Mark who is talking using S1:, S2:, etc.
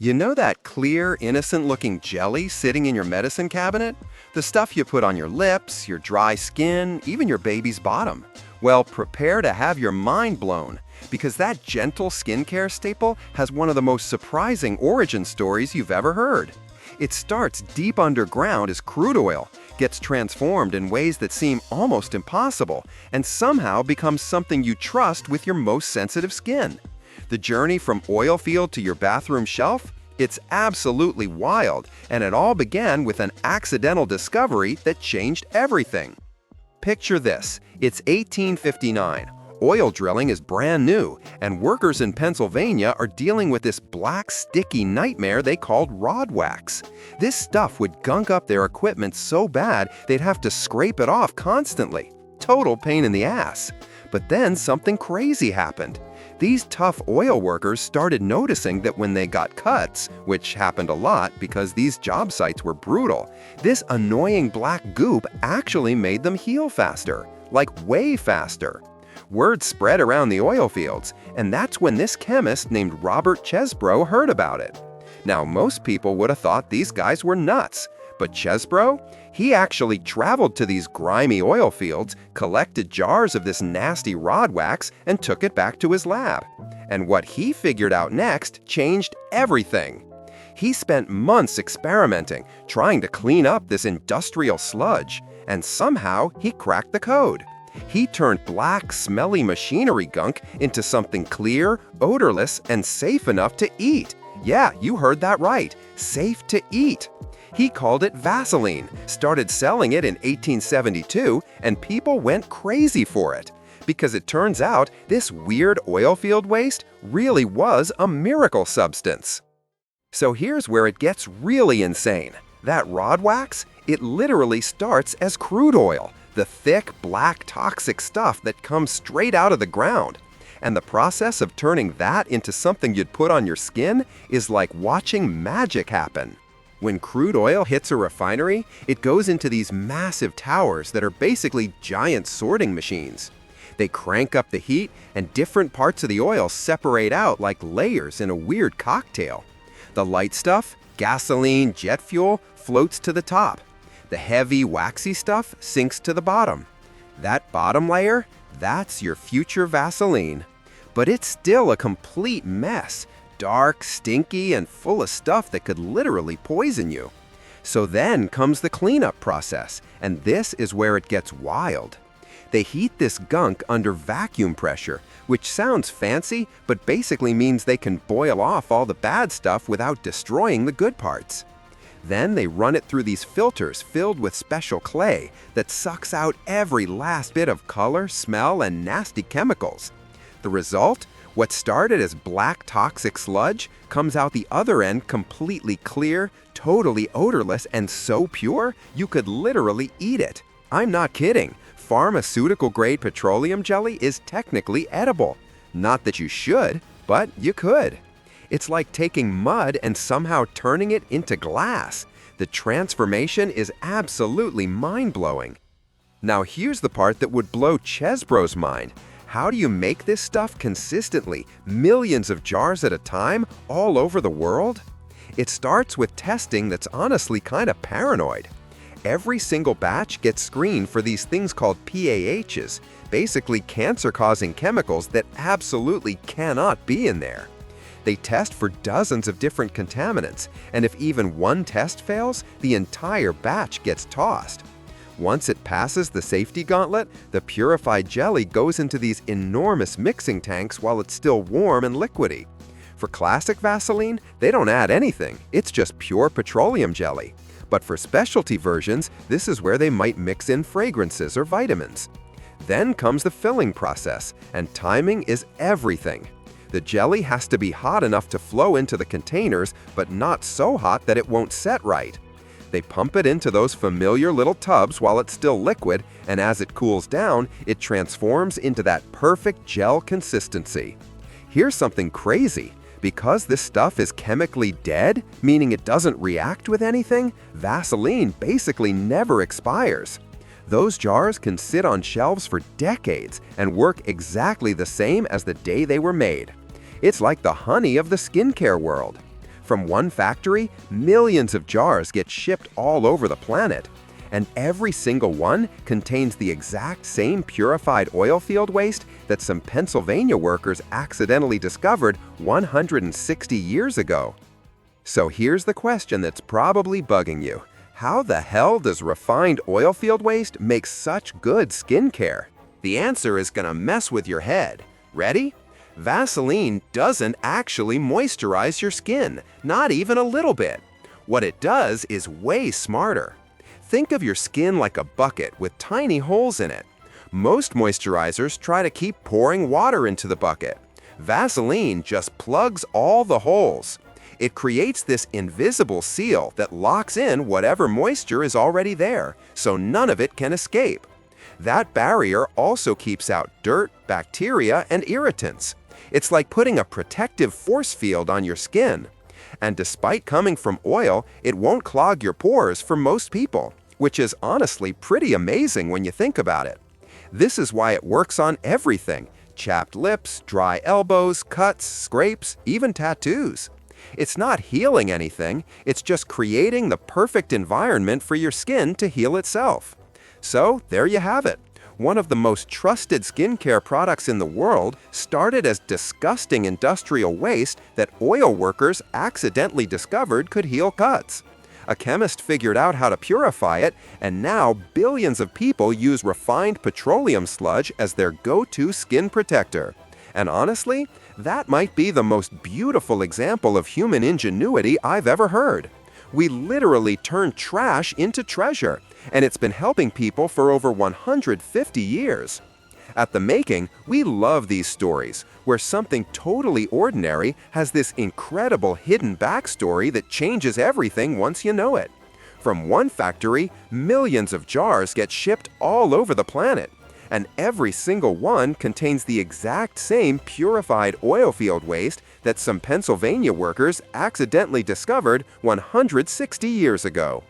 S1: You know that clear, innocent-looking jelly sitting in your medicine cabinet? The stuff you put on your lips, your dry skin, even your baby's bottom. Well, prepare to have your mind blown, because that gentle skincare staple has one of the most surprising origin stories you've ever heard. It starts deep underground as crude oil, gets transformed in ways that seem almost impossible, and somehow becomes something you trust with your most sensitive skin. The journey from oil field to your bathroom shelf? It's absolutely wild, and it all began with an accidental discovery that changed everything. Picture this, it's 1859. Oil drilling is brand new, and workers in Pennsylvania are dealing with this black, sticky nightmare they called rod wax. This stuff would gunk up their equipment so bad they'd have to scrape it off constantly. Total pain in the ass. But then something crazy happened. These tough oil workers started noticing that when they got cuts, which happened a lot because these job sites were brutal, this annoying black goop actually made them heal faster, like way faster. Word spread around the oil fields, and that's when this chemist named Robert Chesbrough heard about it. Now, most people would have thought these guys were nuts, but Chesbrough, he actually traveled to these grimy oil fields, collected jars of this nasty rod wax, and took it back to his lab. And what he figured out next changed everything. He spent months experimenting, trying to clean up this industrial sludge, and somehow he cracked the code. He turned black, smelly machinery gunk into something clear, odorless, and safe enough to eat. Yeah, you heard that right. Safe to eat. He called it Vaseline, started selling it in 1872, and people went crazy for it. Because it turns out this weird oil field waste really was a miracle substance. So here's where it gets really insane. That rod wax, it literally starts as crude oil, the thick, black, toxic stuff that comes straight out of the ground. And the process of turning that into something you'd put on your skin is like watching magic happen. When crude oil hits a refinery, it goes into these massive towers that are basically giant sorting machines. They crank up the heat, and different parts of the oil separate out like layers in a weird cocktail. The light stuff, gasoline, jet fuel, floats to the top. The heavy, waxy stuff sinks to the bottom. That bottom layer, that's your future Vaseline. But it's still a complete mess. Dark, stinky, and full of stuff that could literally poison you. So then comes the cleanup process, and this is where it gets wild. They heat this gunk under vacuum pressure, which sounds fancy, but basically means they can boil off all the bad stuff without destroying the good parts. Then they run it through these filters filled with special clay that sucks out every last bit of color, smell, and nasty chemicals. The result? What started as black toxic sludge comes out the other end completely clear, totally odorless, and so pure you could literally eat it. I'm not kidding. Pharmaceutical-grade petroleum jelly is technically edible. Not that you should, but you could. It's like taking mud and somehow turning it into glass. The transformation is absolutely mind-blowing. Now here's the part that would blow Chesbrough's mind. How do you make this stuff consistently, millions of jars at a time, all over the world? It starts with testing that's honestly kind of paranoid. Every single batch gets screened for these things called PAHs, basically cancer-causing chemicals that absolutely cannot be in there. They test for dozens of different contaminants, and if even one test fails, the entire batch gets tossed. Once it passes the safety gauntlet, the purified jelly goes into these enormous mixing tanks while it's still warm and liquidy. For classic Vaseline, they don't add anything, it's just pure petroleum jelly. But for specialty versions, this is where they might mix in fragrances or vitamins. Then comes the filling process, and timing is everything. The jelly has to be hot enough to flow into the containers, but not so hot that it won't set right. They pump it into those familiar little tubs while it's still liquid, and as it cools down, it transforms into that perfect gel consistency. Here's something crazy. Because this stuff is chemically dead, meaning it doesn't react with anything, Vaseline basically never expires. Those jars can sit on shelves for decades and work exactly the same as the day they were made. It's like the honey of the skincare world. From one factory, millions of jars get shipped all over the planet. And every single one contains the exact same purified oil field waste that some Pennsylvania workers accidentally discovered 160 years ago. So here's the question that's probably bugging you. How the hell does refined oil field waste make such good skincare? The answer is gonna mess with your head. Ready? Vaseline doesn't actually moisturize your skin, not even a little bit. What it does is way smarter. Think of your skin like a bucket with tiny holes in it. Most moisturizers try to keep pouring water into the bucket. Vaseline just plugs all the holes. It creates this invisible seal that locks in whatever moisture is already there, so none of it can escape. That barrier also keeps out dirt, bacteria, and irritants. It's like putting a protective force field on your skin. And despite coming from oil, it won't clog your pores for most people, which is honestly pretty amazing when you think about it. This is why it works on everything: chapped lips, dry elbows, cuts, scrapes, even tattoos. It's not healing anything, it's just creating the perfect environment for your skin to heal itself. So there you have it. One of the most trusted skincare products in the world started as disgusting industrial waste that oil workers accidentally discovered could heal cuts. A chemist figured out how to purify it, and now billions of people use refined petroleum sludge as their go-to skin protector. And honestly, that might be the most beautiful example of human ingenuity I've ever heard. We literally turned trash into treasure, and it's been helping people for over 150 years. At The Making, we love these stories, where something totally ordinary has this incredible hidden backstory that changes everything once you know it. From one factory, millions of jars get shipped all over the planet, and every single one contains the exact same purified oil field waste that some Pennsylvania workers accidentally discovered 160 years ago.